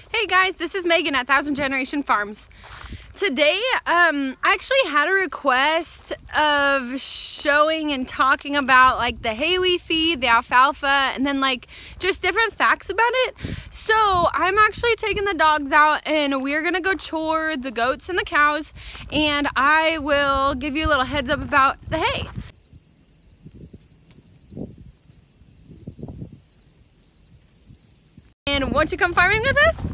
Hey guys, this is Megan at Thousand Generation Farms. Today, I actually had a request of showing and talking about like the hay we feed, the alfalfa, and then like just different facts about it. So I'm actually taking the dogs out and we're gonna go chore the goats and the cows, and I will give you a little heads up about the hay. And want to come farming with us?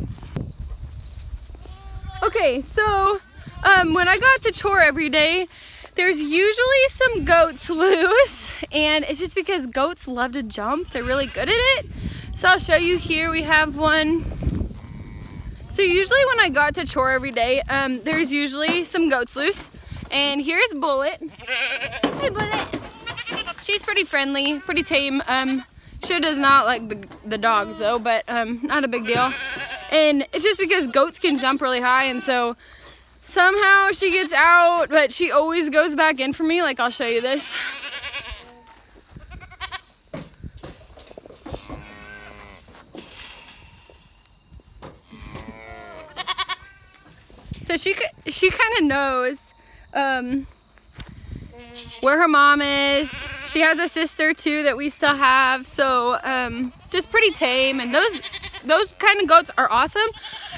Okay, so when I got to chore every day, there's usually some goats loose, and it's just because goats love to jump. They're really good at it. So I'll show you here. We have one. So usually when I got to chore every day, there's usually some goats loose. And here's Bullet. Hey, Bullet. She's pretty friendly, pretty tame. She does not like the dogs though, but not a big deal. And it's just because goats can jump really high, and so somehow she gets out, but she always goes back in for me. Like, I'll show you this. So she kind of knows where her mom is. She has a sister too that we still have, so just pretty tame. And those kind of goats are awesome,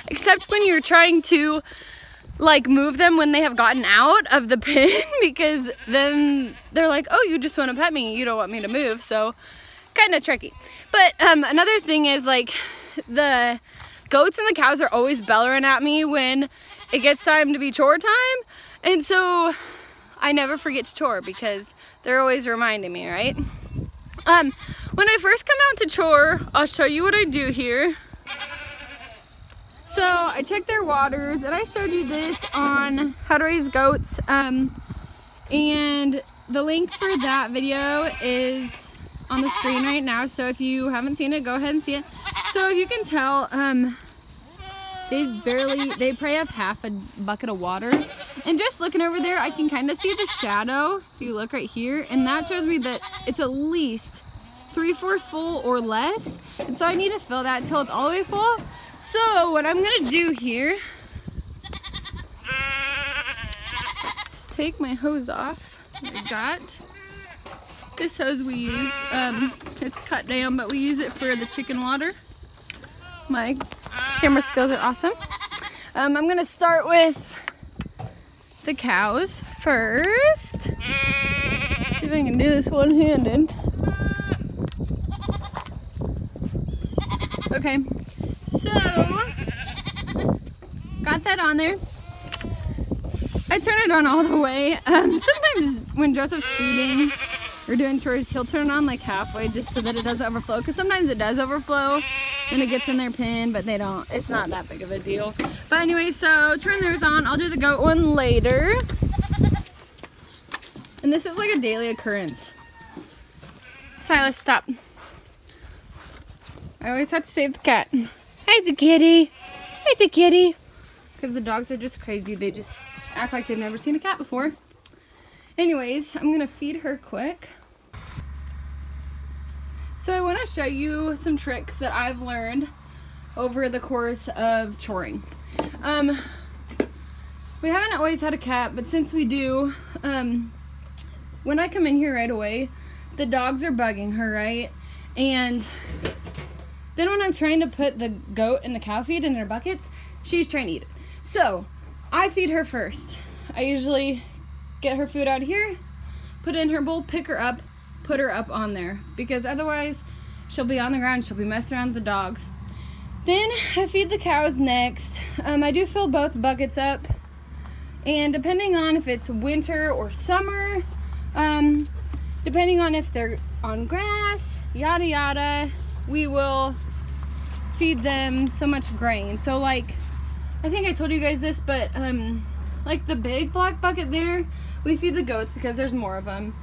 except when you're trying to like move them when they have gotten out of the pen, because then they're like, oh, you just want to pet me, you don't want me to move. So kind of tricky. But another thing is, like, the goats and the cows are always bellowing at me when it gets time to be chore time, and so I never forget to chore because they're always reminding me, right? When I first come out to chore, I'll show you what I do here. So I check their waters, and I showed you this on how to raise goats, and the link for that video is on the screen right now, so if you haven't seen it, go ahead and see it. So if you can tell, they probably have half a bucket of water, and just looking over there, I can kind of see the shadow. If you look right here, and that shows me that it's at least 3/4 full or less, and so I need to fill that until it's all the way full. So what I'm gonna do here is take my hose off. I got this hose we use. It's cut down, but we use it for the chicken water. My camera skills are awesome. I'm gonna start with the cows first. See if I can do this one-handed. Okay, so got that on there. I turn it on all the way. Sometimes when Joseph's feeding or doing chores, he'll turn it on like halfway just so that it doesn't overflow, because sometimes it does overflow and it gets in their pen, but they don't. It's not that big of a deal. But anyway, so turn theirs on. I'll do the goat one later. And this is like a daily occurrence. Silas, stop. I always have to save the cat. Hi, the kitty. Hi, the kitty. Because the dogs are just crazy. They just act like they've never seen a cat before. Anyways, I'm going to feed her quick. So I want to show you some tricks that I've learned over the course of choring. We haven't always had a cat, but since we do, when I come in here right away, the dogs are bugging her, right? And then when I'm trying to put the goat and the cow feed in their buckets, she's trying to eat it. So I feed her first. I usually get her food out here, put it in her bowl, pick her up, put her up on there, because otherwise she'll be on the ground, she'll be messing around with the dogs. Then I feed the cows next. I do fill both buckets up, and depending on if it's winter or summer, depending on if they're on grass, yada yada, we will feed them so much grain. So like, I think I told you guys this, but like the big black bucket there, we feed the goats because there's more of them.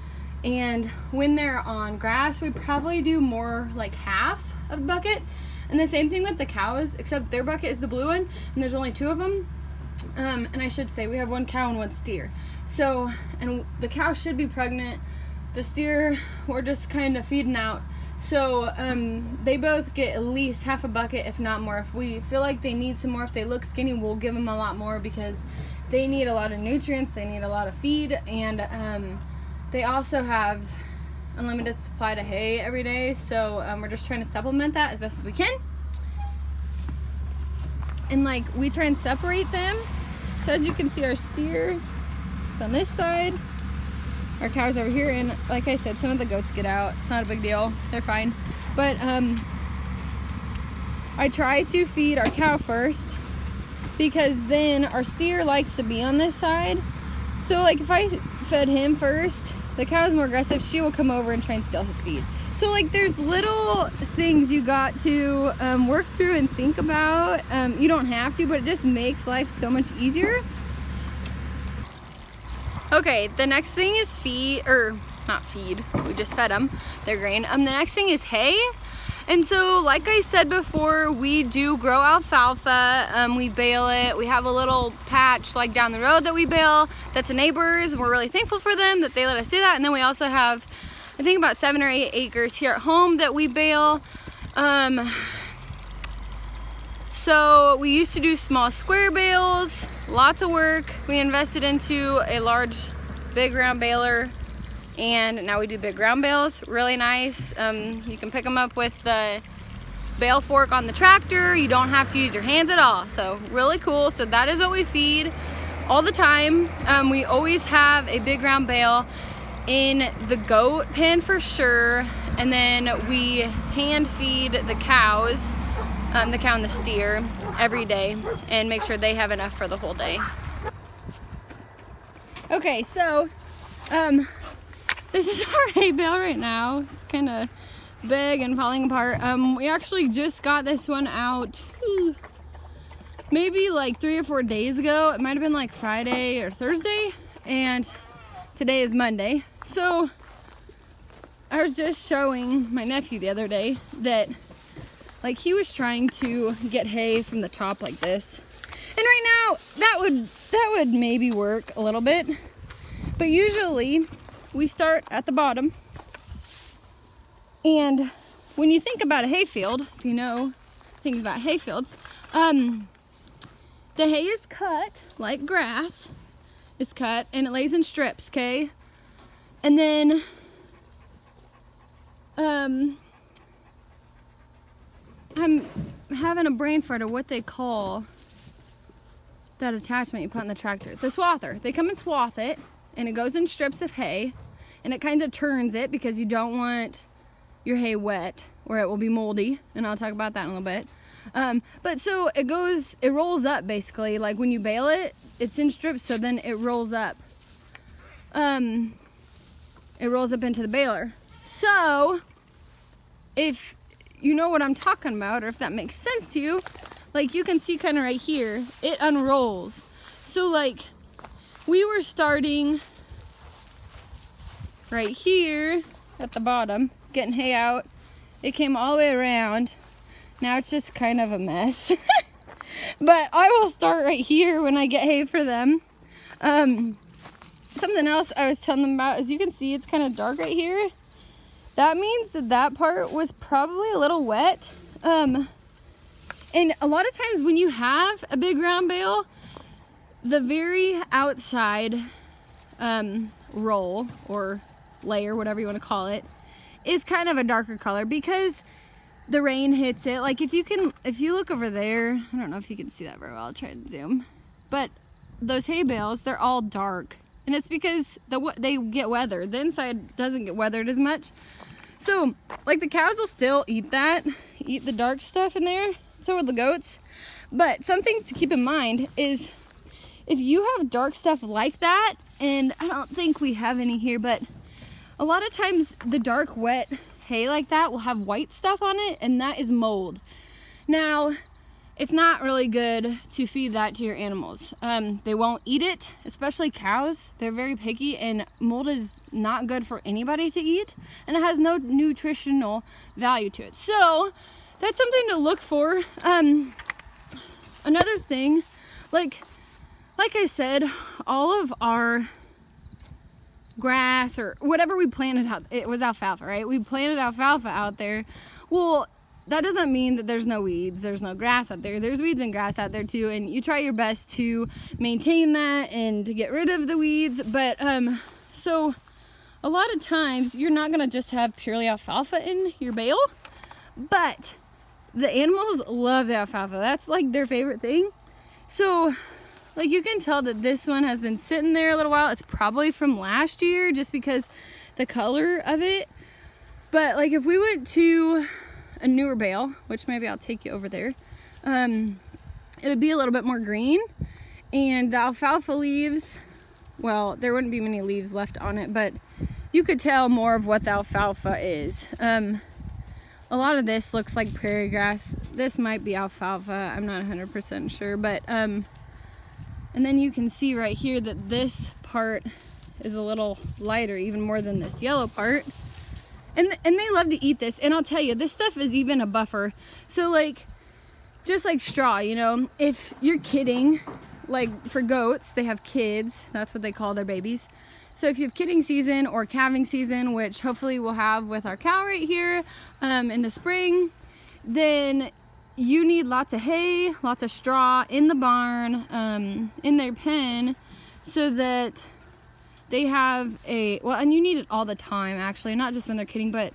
And when they're on grass, we probably do more, like half of the bucket. And the same thing with the cows, except their bucket is the blue one, and there's only 2 of them. And I should say we have 1 cow and 1 steer. So, and the cow should be pregnant. The steer, we're just kind of feeding out So they both get at least half a bucket, if not more. If we feel like they need some more, if they look skinny, we'll give them a lot more because they need a lot of nutrients, they need a lot of feed, and they also have unlimited supply to hay every day. So we're just trying to supplement that as best as we can. And like, we try and separate them. So as you can see, our steer is on this side, our cows over here, and like I said, some of the goats get out. It's not a big deal, they're fine. But I try to feed our cow first, because then our steer likes to be on this side. So like, if I fed him first, the cow is more aggressive, she will come over and try and steal his feed. So like, there's little things you got to work through and think about. You don't have to, but it just makes life so much easier. Okay, the next thing is feed, or not feed, we just fed them their grain. The next thing is hay. And so, like I said before, we do grow alfalfa. We bale it. We have a little patch like down the road that we bale. That's a neighbor's, and we're really thankful for them that they let us do that. And then we also have, I think, about 7 or 8 acres here at home that we bale. So we used to do small square bales, lots of work. We invested into a large, big round baler, and now we do big round bales. Really nice. You can pick them up with the bale fork on the tractor. You don't have to use your hands at all. So really cool. So that is what we feed all the time. We always have a big round bale in the goat pen for sure, and then we hand feed the cows, the cow and the steer, every day, and make sure they have enough for the whole day. Okay, so this is our hay bale right now. It's kind of big and falling apart. We actually just got this one out maybe like 3 or 4 days ago. It might have been like Friday or Thursday, and today is Monday. So I was just showing my nephew the other day that, like, he was trying to get hay from the top like this, and right now that would maybe work a little bit, but usually we start at the bottom. And when you think about a hay field, if you know things about hay fields, the hay is cut like grass. It's cut and it lays in strips, okay? And then I'm having a brain fart of what they call that attachment you put on the tractor. The swather. They come and swath it, and it goes in strips of hay, and it kind of turns it because you don't want your hay wet or it will be moldy, and I'll talk about that in a little bit. But so it rolls up basically. Like when you bale it, it's in strips, so then it rolls up. It rolls up into the baler. So if you know what I'm talking about, or if that makes sense to you, like you can see kind of right here, it unrolls. So like we were starting right here at the bottom, getting hay out. It came all the way around. Now it's just kind of a mess. But I will start right here when I get hay for them. Something else I was telling them about is, you can see it's kind of dark right here. That means that that part was probably a little wet. And a lot of times when you have a big round bale, the very outside roll or layer, whatever you want to call it, is kind of a darker color because the rain hits it. Like if you look over there, I don't know if you can see that very well, I'll try to zoom, but those hay bales, they're all dark, and it's because they get weathered. The inside doesn't get weathered as much. So like the cows will still eat the dark stuff in there, so will the goats. But something to keep in mind is, if you have dark stuff like that, and I don't think we have any here, but a lot of times the dark wet hay like that will have white stuff on it, and that is mold. Now, it's not really good to feed that to your animals. They won't eat it, especially cows. They're very picky, and mold is not good for anybody to eat, and it has no nutritional value to it. So that's something to look for. Another thing, like I said, all of our grass or whatever we planted out. It was alfalfa, right? We planted alfalfa out there. Well, that doesn't mean that there's no weeds, there's no grass out there. There's weeds and grass out there too, and you try your best to maintain that and to get rid of the weeds. But so a lot of times you're not gonna just have purely alfalfa in your bale, but the animals love the alfalfa. That's like their favorite thing. So like you can tell that this one has been sitting there a little while. It's probably from last year just because the color of it. But like if we went to a newer bale, which maybe I'll take you over there, it would be a little bit more green, and the alfalfa leaves, well, there wouldn't be many leaves left on it, but you could tell more of what the alfalfa is. A lot of this looks like prairie grass. This might be alfalfa, I'm not 100% sure, but and then you can see right here that this part is a little lighter, even more than this yellow part. And they love to eat this, and I'll tell you, this stuff is even a buffer. So like, just like straw, you know, if you're kidding, like for goats, they have kids, that's what they call their babies. So if you have kidding season or calving season, which hopefully we'll have with our cow right here in the spring, then you need lots of hay, lots of straw in the barn, in their pen, so that they have a, well, and you need it all the time actually, not just when they're kidding, but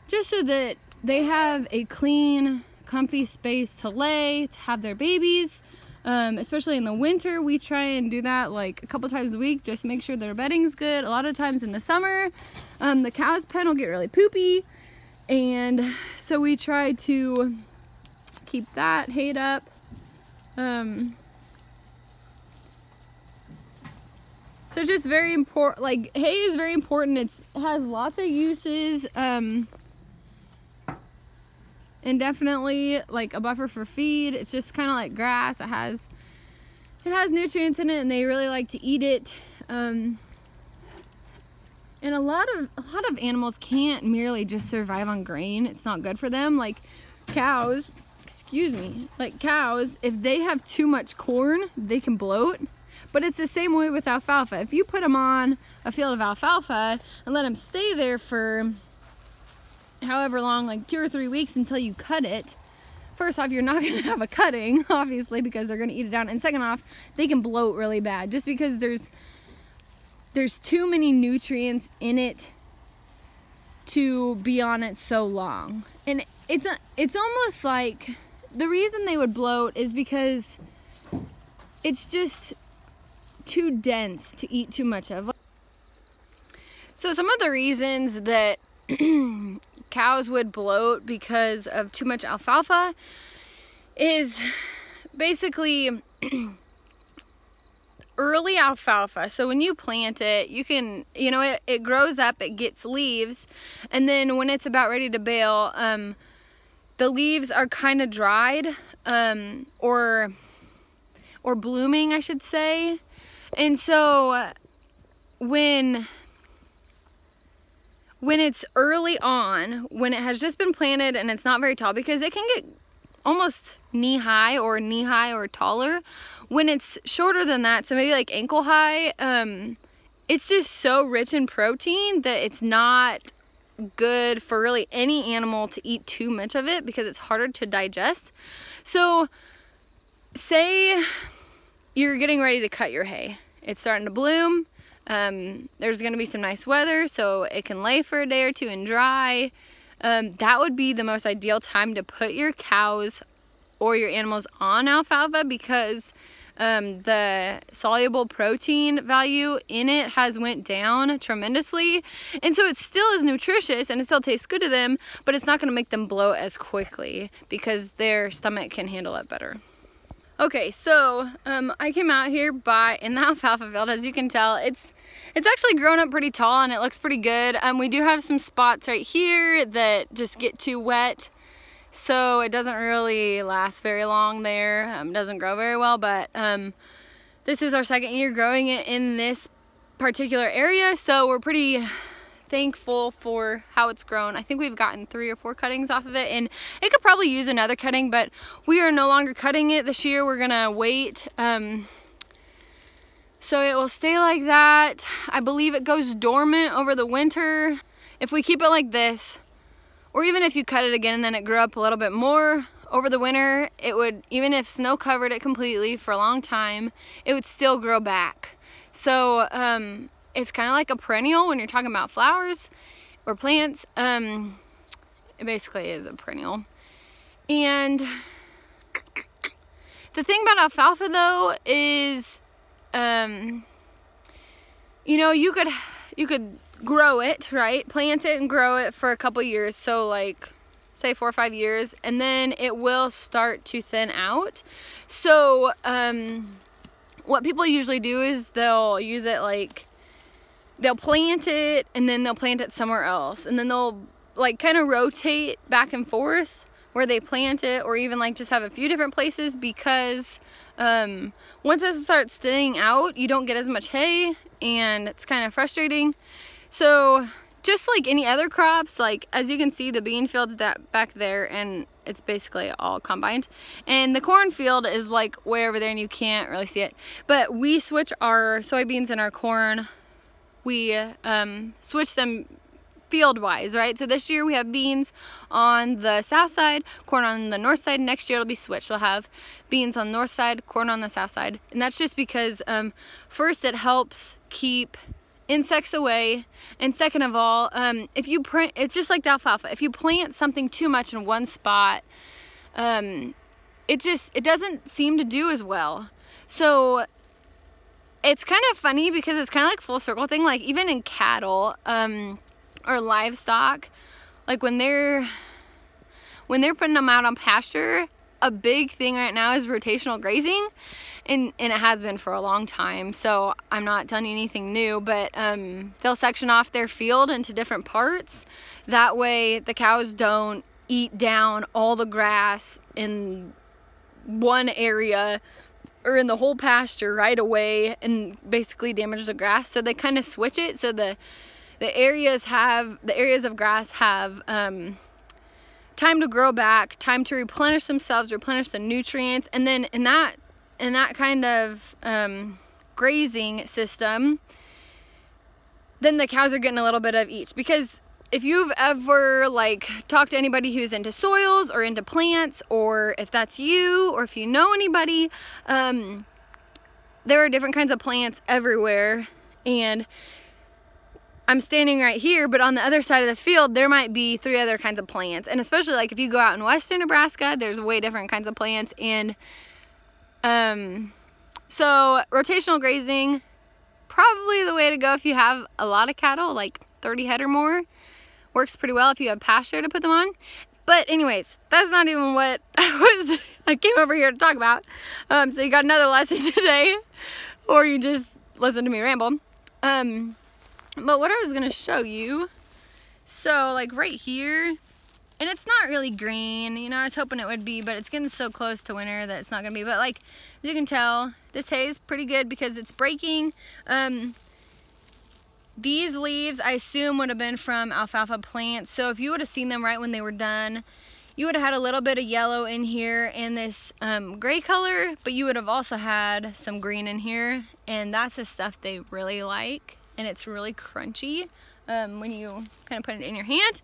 just so that they have a clean, comfy space to lay, to have their babies. Especially in the winter, we try and do that like a couple times a week, just make sure their bedding's good. A lot of times in the summer, the cow's pen will get really poopy, and so we try to keep that hayed up. So just very important, like hay is very important. It has lots of uses, and definitely like a buffer for feed. It's just kind of like grass. It has nutrients in it, and they really like to eat it. And a lot of animals can't merely just survive on grain. It's not good for them. Like cows, like cows, if they have too much corn, they can bloat. But it's the same way with alfalfa. If you put them on a field of alfalfa and let them stay there for however long, like 2 or 3 weeks until you cut it, first off, you're not going to have a cutting, obviously, because they're going to eat it down. And second off, they can bloat really bad just because there's too many nutrients in it to be on it so long. And it's almost like the reason they would bloat is because it's just too dense to eat too much of. So some of the reasons that cows would bloat because of too much alfalfa is basically early alfalfa. So when you plant it, you can, you know, it grows up, it gets leaves, and then when it's about ready to bale, the leaves are kind of dried, or blooming, I should say. And so when it's early on, when it has just been planted and it's not very tall, because it can get almost knee-high or taller. When it's shorter than that, so maybe like ankle high, it's just so rich in protein that it's not good for really any animal to eat too much of it because it's harder to digest. So say you're getting ready to cut your hay. It's starting to bloom. There's going to be some nice weather, so it can lay for a day or two and dry. That would be the most ideal time to put your cows or your animals on alfalfa, because the soluble protein value in it has went down tremendously, and so it still is nutritious and it still tastes good to them, but it's not going to make them bloat as quickly because their stomach can handle it better. Okay, so I came out here in the alfalfa field. As you can tell, it's actually grown up pretty tall and it looks pretty good. We do have some spots right here that just get too wet, so it doesn't really last very long there. Doesn't grow very well, but this is our second year growing it in this particular area, so we're pretty thankful for how it's grown. I think we've gotten 3 or 4 cuttings off of it, and it could probably use another cutting, but we are no longer cutting it this year. We're gonna wait So it will stay like that. I believe it goes dormant over the winter. If we keep it like this, or even if you cut it again and then it grew up a little bit more over the winter, it would, even if snow covered it completely for a long time, it would still grow back. So it's kind of like a perennial when you're talking about flowers or plants. It basically is a perennial. And the thing about alfalfa though is, you know, you could grow it, right? Plant it and grow it for a couple years. So like, say 4 or 5 years, and then it will start to thin out. So, what people usually do is they'll use it like, they'll plant it and then they'll plant it somewhere else. And then they'll like kind of rotate back and forth where they plant it, or even like just have a few different places, because once it starts thinning out, you don't get as much hay, and it's kind of frustrating. So just like any other crops, like as you can see, the bean field's that back there, and it's basically all combined. And the cornfield is like way over there, and you can't really see it. But we switch our soybeans and our corn. We switch them field-wise, right? So this year we have beans on the south side, corn on the north side. Next year it'll be switched. We'll have beans on the north side, corn on the south side. And that's just because first, it helps keep insects away, and second of all, if you plant, it's just like the alfalfa. If you plant something too much in one spot, it doesn't seem to do as well. So it's kind of funny because it's kind of like full circle thing. Like even in cattle or livestock, like when they're putting them out on pasture, a big thing right now is rotational grazing. And it has been for a long time, so I'm not telling you anything new, but they'll section off their field into different parts. That way the cows don't eat down all the grass in one area or in the whole pasture right away and basically damage the grass. So they kind of switch it, so the areas of grass have time to grow back, time to replenish themselves, replenish the nutrients, and then in that kind of grazing system, then the cows are getting a little bit of each. Because if you've ever like talked to anybody who's into soils or into plants, or if that's you, or if you know anybody, there are different kinds of plants everywhere. And I'm standing right here, but on the other side of the field, there might be 3 other kinds of plants. And especially like if you go out in western Nebraska, there's way different kinds of plants. And so rotational grazing, probably the way to go if you have a lot of cattle, like 30 head or more. Works pretty well if you have pasture to put them on. But anyways, that's not even what I came over here to talk about. So you got another lesson today, or you just listen to me ramble. But what I was gonna show you, so like right here, and it's not really green, you know, I was hoping it would be, but it's getting so close to winter that it's not gonna be. But like, as you can tell, this hay is pretty good because it's breaking. These leaves, I assume, would have been from alfalfa plants. So if you would have seen them right when they were done, you would have had a little bit of yellow in here and this gray color, but you would have also had some green in here. And that's the stuff they really like. And it's really crunchy when you kind of put it in your hand.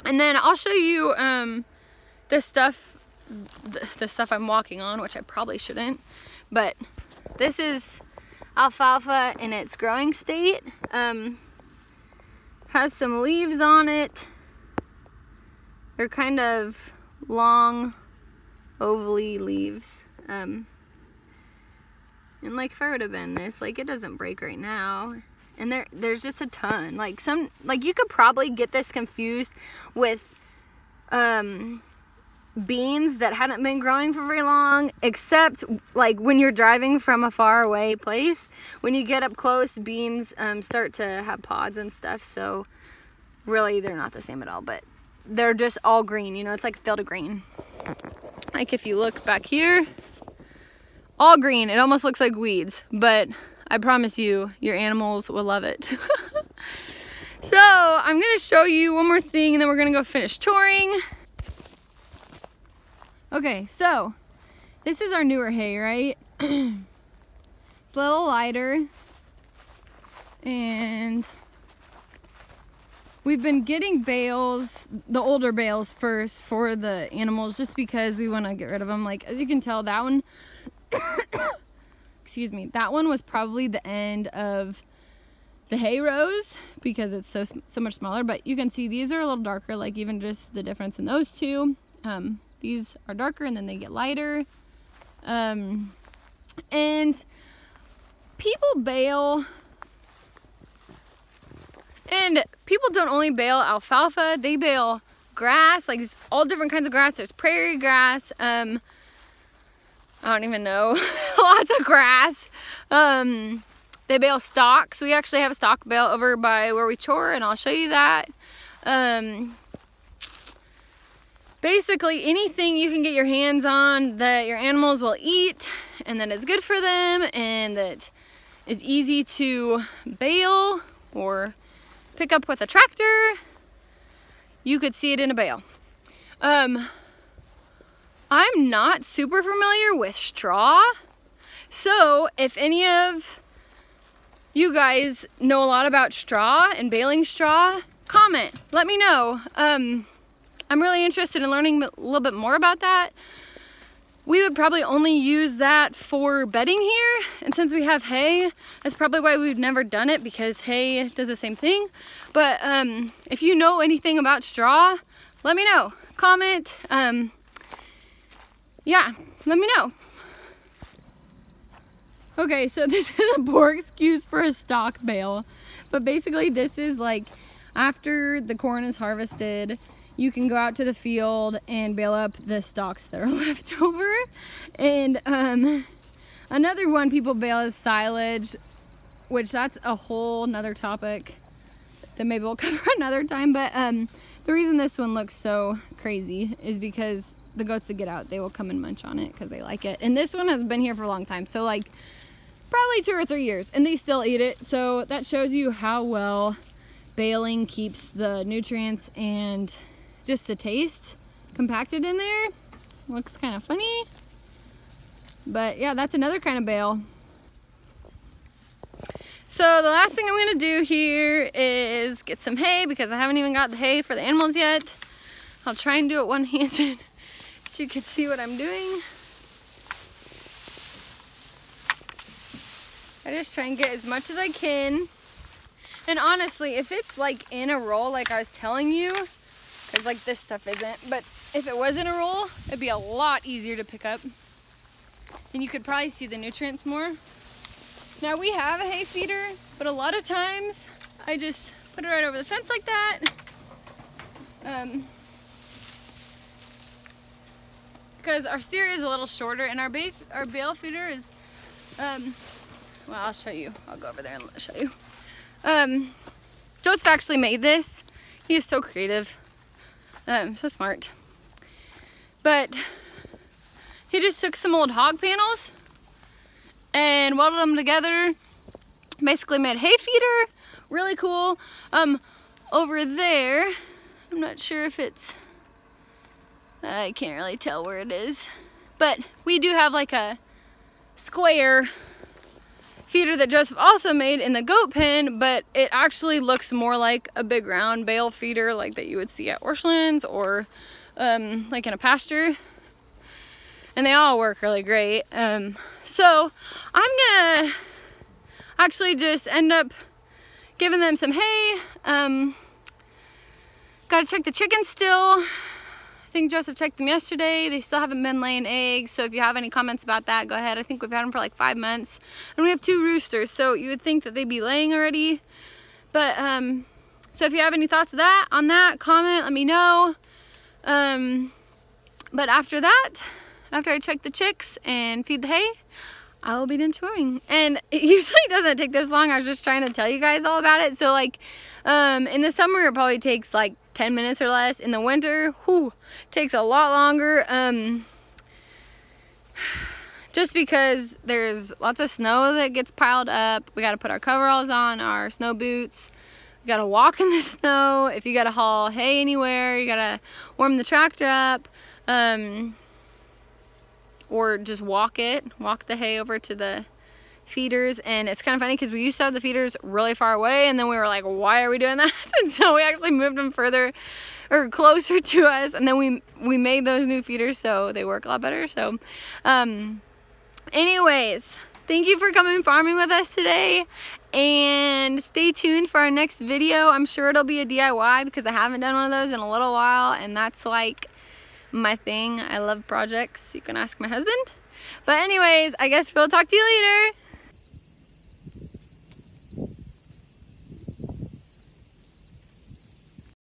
And then I'll show you the stuff I'm walking on, which I probably shouldn't. But this is alfalfa in its growing state. Has some leaves on it. They're kind of long, ovally leaves. And like if I would have been this, like it doesn't break right now. And there's just a ton. Like you could probably get this confused with beans that hadn't been growing for very long, except like when you're driving from a far away place, when you get up close, beans start to have pods and stuff. So really they're not the same at all, but they're just all green, you know, it's like a field of green. Like if you look back here, all green. It almost looks like weeds, but I promise you, your animals will love it. So I'm gonna show you one more thing and then we're gonna go finish choring. Okay, so this is our newer hay, right? It's a little lighter. And we've been getting bales, the older bales first for the animals, just because we want to get rid of them. Like, as you can tell, that one, excuse me, that one was probably the end of the hay rows because it's so much smaller. But you can see these are a little darker, like even just the difference in those two. These are darker and then they get lighter. And people bale, and people don't only bale alfalfa, they bale grass, like all different kinds of grass. There's prairie grass, I don't even know, lots of grass. They bale stalks. We actually have a stalk bale over by where we chore, and I'll show you that. Basically anything you can get your hands on that your animals will eat and that is good for them and that is easy to bale or pick up with a tractor, you could see it in a bale. I'm not super familiar with straw, so if any of you guys know a lot about straw and baling straw, comment, let me know. I'm really interested in learning a little bit more about that. We would probably only use that for bedding here, and since we have hay, that's probably why we've never done it, because hay does the same thing. But if you know anything about straw, let me know. Comment. Yeah, let me know. Okay, so this is a poor excuse for a stalk bale, but basically this is like after the corn is harvested, you can go out to the field and bale up the stalks that are left over. And another one people bale is silage, which that's a whole nother topic that maybe we'll cover another time. But the reason this one looks so crazy is because the goats that get out, they will come and munch on it because they like it. And this one has been here for a long time, so like probably 2 or 3 years, and they still eat it. So that shows you how well baling keeps the nutrients and just the taste compacted in there. Looks kind of funny, but yeah, that's another kind of bale. So the last thing I'm gonna do here is get some hay, because I haven't even got the hay for the animals yet. I'll try and do it one-handed so you can see what I'm doing. I just try and get as much as I can. And honestly, if it's like in a roll like I was telling you, because like this stuff isn't, but if it was in a roll, it'd be a lot easier to pick up. And you could probably see the nutrients more. Now we have a hay feeder, but a lot of times I just put it right over the fence like that. Because our steer is a little shorter, and our bale feeder is, well, I'll show you. I'll go over there and show you. Joseph actually made this. He is so creative. So smart. But he just took some old hog panels and welded them together. Basically made a hay feeder. Really cool. Over there, I'm not sure if it's, I can't really tell where it is, but we do have like a square feeder that Joseph also made in the goat pen, but it actually looks more like a big round bale feeder like that you would see at Orchlands or like in a pasture, and they all work really great. So I'm gonna actually just end up giving them some hay. Gotta check the chickens still. I think Joseph checked them yesterday. They still haven't been laying eggs, so if you have any comments about that, go ahead. I think we've had them for like 5 months, and we have 2 roosters, so you would think that they'd be laying already. But so if you have any thoughts on that, comment, let me know. But after that, after I check the chicks and feed the hay, I will be done chewing. And it usually doesn't take this long. I was just trying to tell you guys all about it. So like in the summer, it probably takes like 10 minutes or less. In the winter, whew, takes a lot longer. Just because there's lots of snow that gets piled up. We got to put our coveralls on, our snow boots. We got to walk in the snow. If you got to haul hay anywhere, you got to warm the tractor up. Or just walk the hay over to the feeders, and it's kind of funny because we used to have the feeders really far away, and then we were like, why are we doing that? And so we actually moved them further or closer to us, and then we made those new feeders so they work a lot better. So anyways, thank you for coming farming with us today, and stay tuned for our next video. I'm sure it'll be a DIY because I haven't done one of those in a little while, and that's like my thing. I love projects. You can ask my husband. But anyways, I guess we'll talk to you later.